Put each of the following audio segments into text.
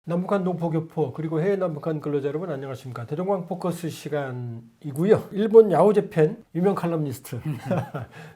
남북한 동포교포 그리고 해외 남북한 근로자 여러분 안녕하십니까. 대동강 포커스 시간이고요. 일본 야후제팬 유명 칼럼니스트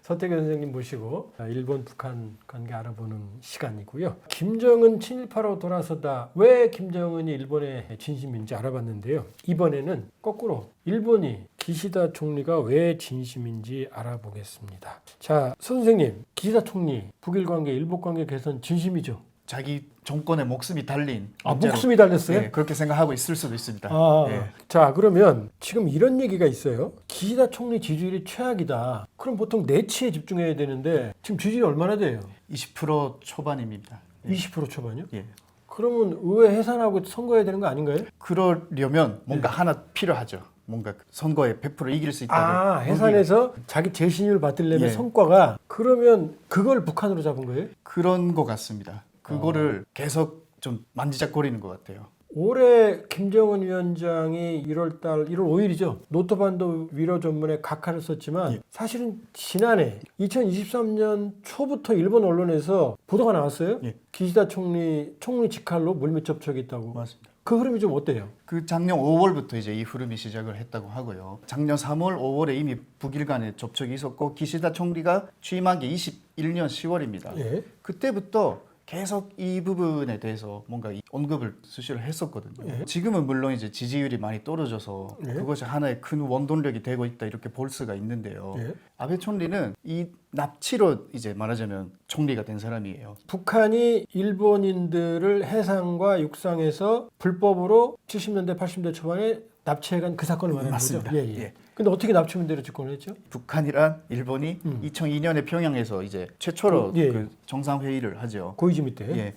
서태교 선생님 모시고 일본 북한 관계 알아보는 시간이고요. 김정은 친일파로 돌아서다 왜 김정은이 일본의 진심인지 알아봤는데요. 이번에는 거꾸로 일본이 기시다 총리가 왜 진심인지 알아보겠습니다. 자, 선생님, 기시다 총리 북일 관계, 일본 관계 개선 진심이죠? 자기 정권의 목숨이 달린 목숨이 달렸어요? 네, 그렇게 생각하고 있을 수도 있습니다. 네. 자, 그러면 지금 이런 얘기가 있어요. 기시다 총리 지지율이 최악이다. 그럼 보통 내치에 집중해야 되는데 지금 지지율이 얼마나 돼요? 20% 초반입니다. 20% 초반이요? 예. 그러면 의회 해산하고 선거해야 되는 거 아닌가요? 그러려면 뭔가 하나 필요하죠. 뭔가 선거에 100% 이길 수 있다는 해산해서 자기 재신임을 받으려면 성과가 그러면 그걸 북한으로 잡은 거예요? 그런 것 같습니다. 그거를 계속 좀 만지작거리는 것 같아요. 올해 김정은 위원장이 1월 5일이죠. 노토반도 위로 전문에 각하를 썼지만 사실은 지난해 2023년 초부터 일본 언론에서 보도가 나왔어요. 기시다 총리 직할로 물밑 접촉이 있다고. 맞습니다. 그 흐름이 좀 어때요? 그 작년 5월부터 이제 이 흐름이 시작을 했다고 하고요. 작년 3월, 5월에 이미 북일 간에 접촉이 있었고 기시다 총리가 취임한 게 21년 10월입니다. 그때부터 계속 이 부분에 대해서 뭔가 언급을 수시로 했었거든요. 지금은 물론 이제 지지율이 많이 떨어져서 그것이 하나의 큰 원동력이 되고 있다 이렇게 볼 수가 있는데요. 아베 총리는 이 납치로 이제 말하자면 총리가 된 사람이에요. 북한이 일본인들을 해상과 육상에서 불법으로 70년대 80년대 초반에 납치해간 그 사건을 말하는 맞습니다. 거죠? 근데 어떻게 납치 문제로 집권을 했죠? 북한이란 일본이 2002년에 평양에서 이제 최초로 그 정상회의를 하죠. 고이즈미 때.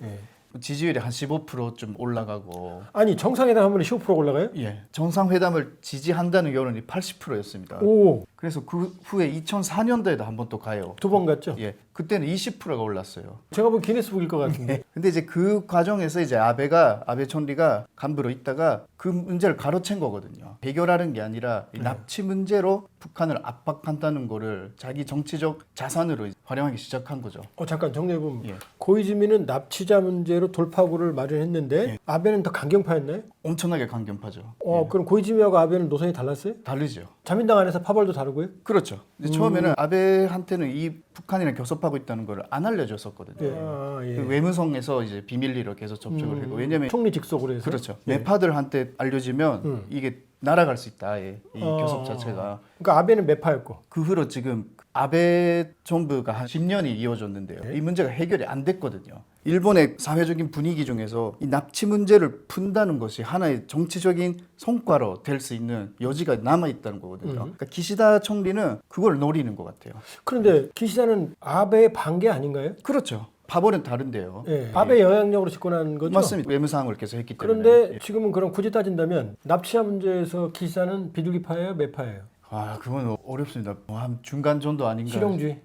지지율이 한 15%좀 올라가고. 아니 정상회담 하면 15% 올라가요? 정상회담을 지지한다는 여론이 80%였습니다. 그래서 그 후에 2004년도에도 한 번 또 가요. 2번 갔죠? 그때는 20%가 올랐어요. 제가 보면 기네스북일 것 같은데. 근데 이제 그 과정에서 이제 아베 총리가 간부로 있다가 그 문제를 가로챈 거거든요. 해결하는 게 아니라 이 납치 문제로 북한을 압박한다는 거를 자기 정치적 자산으로 활용하기 시작한 거죠. 잠깐 정리해보면 고이즈미는 납치자 문제로 돌파구를 마련했는데 아베는 더 강경파였나요? 엄청나게 강경파죠. 그럼 고이즈미하고 아베는 노선이 달랐어요? 다르죠. 자민당 안에서 파벌도 다르고요? 그렇죠. 근데 처음에는 아베한테는 이 북한이랑 교섭하고 있다는 걸 안 알려줬었거든요. 외무성에서 이제 비밀리로 계속 접촉을 하고 왜냐면 총리 직속으로 해서 그렇죠. 매파들한테 알려지면 이게 날아갈 수 있다. 이 교섭 자체가. 그러니까 아베는 매파였고 그 후로 지금 아베 정부가 한 10년이 이어졌는데요. 이 문제가 해결이 안 됐거든요. 일본의 사회적인 분위기 중에서 이 납치 문제를 푼다는 것이 하나의 정치적인 성과로 될 수 있는 여지가 남아있다는 거거든요. 그러니까 기시다 총리는 그걸 노리는 것 같아요. 그런데 기시다는 아베의 반개 아닌가요? 그렇죠. 파벌은 다른데요. 아베 영향력으로 집권한 거죠? 맞습니다. 외무상을 계속 했기 때문에. 그런데 지금은 그럼 굳이 따진다면 납치자 문제에서 기시다는 비둘기파예요? 매파예요? 그건 어렵습니다. 한 중간 정도 아닌가. 실용주의?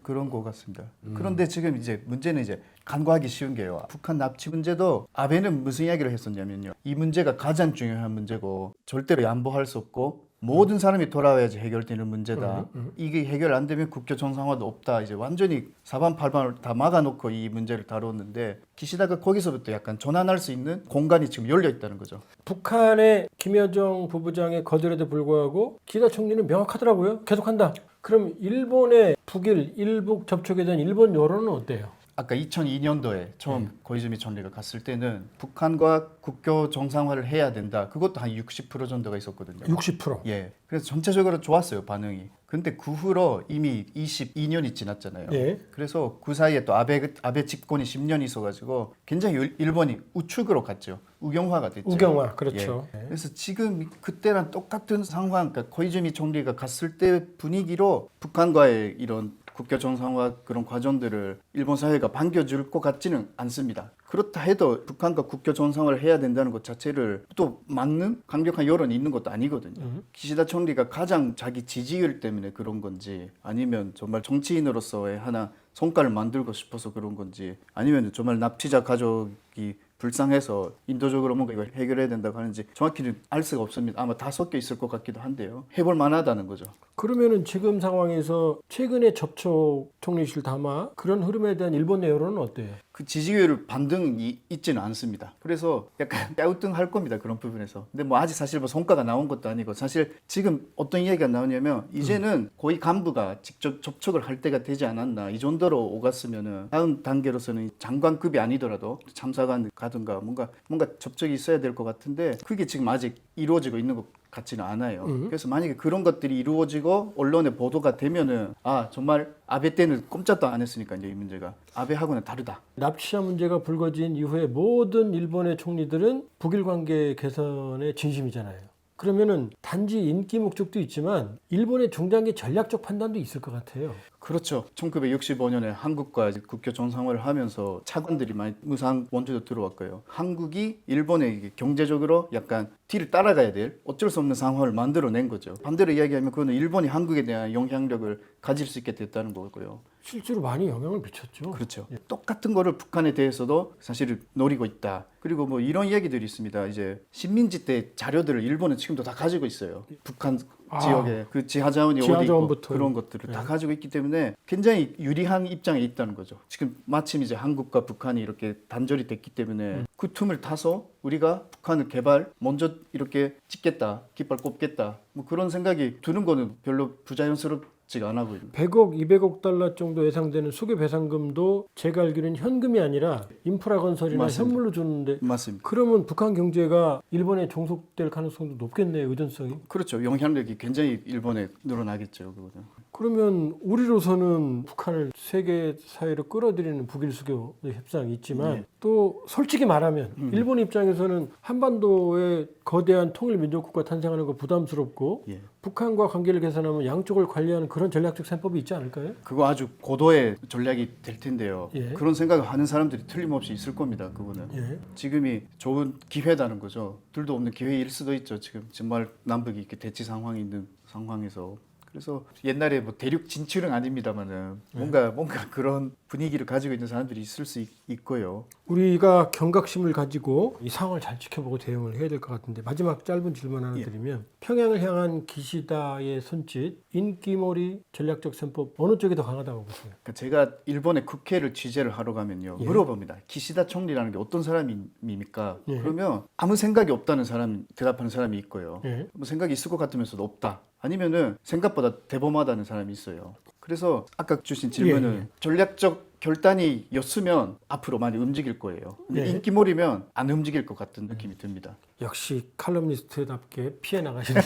그런 것 같습니다. 그런데 지금 이제 문제는 이제 간과하기 쉬운 게요. 북한 납치 문제도 아베는 무슨 이야기를 했었냐면요. 이 문제가 가장 중요한 문제고 절대로 양보할 수 없고 모든 사람이 돌아와야지 해결되는 문제다. 이게 해결 안 되면 국교 정상화도 없다. 이제 완전히 사방팔방을 다 막아놓고 이 문제를 다뤘는데 기시다가 거기서부터 약간 전환할 수 있는 공간이 지금 열려 있다는 거죠. 북한의 김여정 부부장의 거절에도 불구하고 기시다 총리는 명확하더라고요. 계속한다. 그럼 일본의 북일, 일북 접촉에 대한 일본 여론은 어때요? 아까 2002년도에 처음 고이즈미 총리가 갔을 때는 북한과 국교 정상화를 해야 된다. 그것도 한 60% 정도가 있었거든요. 60%? 그래서 전체적으로 좋았어요, 반응이. 근데 그 후로 이미 22년이 지났잖아요. 그래서 그 사이에 또 아베 집권이 10년이 있어가지고 굉장히 일본이 우측으로 갔죠. 우경화가 됐죠. 우경화, 그렇죠. 그래서 지금 그때랑 똑같은 상황, 그러니까 고이즈미 총리가 갔을 때 분위기로 북한과의 이런 국교 정상화 그런 과정들을 일본 사회가 반겨줄 것 같지는 않습니다. 그렇다 해도 북한과 국교 정상화를 해야 된다는 것 자체를 또 막는 강력한 여론이 있는 것도 아니거든요. 기시다 총리가 가장 자기 지지율 때문에 그런 건지 아니면 정말 정치인으로서의 하나 성과를 만들고 싶어서 그런 건지 아니면 정말 납치자 가족이 불쌍해서 인도적으로 뭔가 이걸 해결해야 된다고 하는지 정확히는 알 수가 없습니다. 아마 다 섞여 있을 것 같기도 한데요. 해볼 만하다는 거죠. 그러면은 지금 상황에서 최근에 접촉 총리실 담화 그런 흐름에 대한 일본 여론은 어때요? 그 지지율 반등이 있지는 않습니다. 그래서 약간 갸우뚱할 겁니다. 그런 부분에서. 근데 뭐 아직 사실 뭐 성과가 나온 것도 아니고 사실 지금 어떤 이야기가 나오냐면 이제는 고위 간부가 직접 접촉을 할 때가 되지 않았나. 이 정도로 오갔으면은 다음 단계로서는 장관급이 아니더라도 참사관 가든가 뭔가 접촉이 있어야 될 것 같은데 그게 지금 아직 이루어지고 있는 것 같지는 않아요. 그래서 만약에 그런 것들이 이루어지고 언론에 보도가 되면은 아 정말 아베 때는 꼼짝도 안 했으니까 이제 이 문제가 아베하고는 다르다. 납치자 문제가 불거진 이후에 모든 일본의 총리들은 북일 관계 개선에 진심이잖아요. 그러면은 단지 인기 목적도 있지만 일본의 중장기 전략적 판단도 있을 것 같아요. 그렇죠. 1965년에 한국과 이제 국교 정상화를 하면서 차관들이 많이 무상 원조도 들어왔고요. 한국이 일본에 경제적으로 약간 뒤를 따라가야 될 어쩔 수 없는 상황을 만들어낸 거죠. 반대로 이야기하면 그거는 일본이 한국에 대한 영향력을 가질 수 있게 됐다는 거고요. 실제로 많이 영향을 미쳤죠. 그렇죠. 똑같은 거를 북한에 대해서도 사실은 노리고 있다. 그리고 뭐 이런 이야기들이 있습니다. 이제 식민지 때 자료들을 일본은 지금도 다 가지고 있어요. 북한 지역에 그 지하 자원이 어디 있고 그런 것들을 다 가지고 있기 때문에 굉장히 유리한 입장에 있다는 거죠. 지금 마침 이제 한국과 북한이 이렇게 단절이 됐기 때문에 그 틈을 타서 우리가 북한을 개발 먼저 이렇게 찍겠다, 깃발 꼽겠다 뭐 그런 생각이 드는 거는 별로 부자연스럽지가 않아 보입니다. 100억, 200억 달러 정도 예상되는 수교 배상금도 제가 알기로는 현금이 아니라 인프라 건설이나 맞습니다. 현물로 주는데 맞습니다. 그러면 북한 경제가 일본에 종속될 가능성도 높겠네요. 의존성이. 그렇죠. 영향력이 굉장히 일본에 늘어나겠죠. 그거는. 그러면 우리로서는 북한을 세계 사회로 끌어들이는 북일 수교 협상이 있지만 또 솔직히 말하면 일본 입장에서는 한반도의 거대한 통일 민족국가 탄생하는 거 부담스럽고 예. 북한과 관계를 개선하면 양쪽을 관리하는 그런 전략적 셈법이 있지 않을까요? 그거 아주 고도의 전략이 될 텐데요. 예. 그런 생각을 하는 사람들이 틀림없이 있을 겁니다. 그거는. 예. 지금이 좋은 기회다는 거죠. 둘도 없는 기회일 수도 있죠. 지금 정말 남북이 이렇게 대치 상황이 있는 상황에서. 그래서 옛날에 뭐 대륙 진출은 아닙니다만은 뭔가 그런 분위기를 가지고 있는 사람들이 있을 수 있고요. 우리가 경각심을 가지고 이 상황을 잘 지켜보고 대응을 해야 될 것 같은데 마지막 짧은 질문 하나 드리면 평양을 향한 기시다의 손짓, 인기몰이 전략적 셈법 어느 쪽이 더 강하다고 보세요? 그러니까 제가 일본의 국회를 취재를 하러 가면요. 물어봅니다. 기시다 총리라는 게 어떤 사람입니까? 그러면 아무 생각이 없다는 사람 대답하는 사람이 있고요. 뭐 생각이 있을 것 같으면서도 없다. 아니면은 생각보다 대범하다는 사람이 있어요. 그래서 아까 주신 질문은 전략적 결단이었으면 앞으로 많이 움직일 거예요. 근데 인기몰이면 안 움직일 것 같은 느낌이 듭니다. 역시 칼럼니스트답게 피해 나가시네.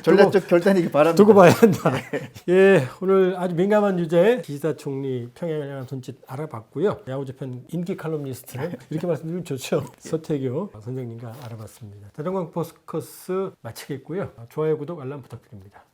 전략적 결단이기 바랍니다. 두고 봐야 한다. 예, 오늘 아주 민감한 주제 기시다 총리 평양을 향한 손짓 알아봤고요. 야후재팬 인기 칼럼니스트 이렇게 말씀드리면 좋죠. 서태교 선생님과 알아봤습니다. 대동강 포스커스 마치겠고요. 좋아요, 구독, 알람 부탁드립니다.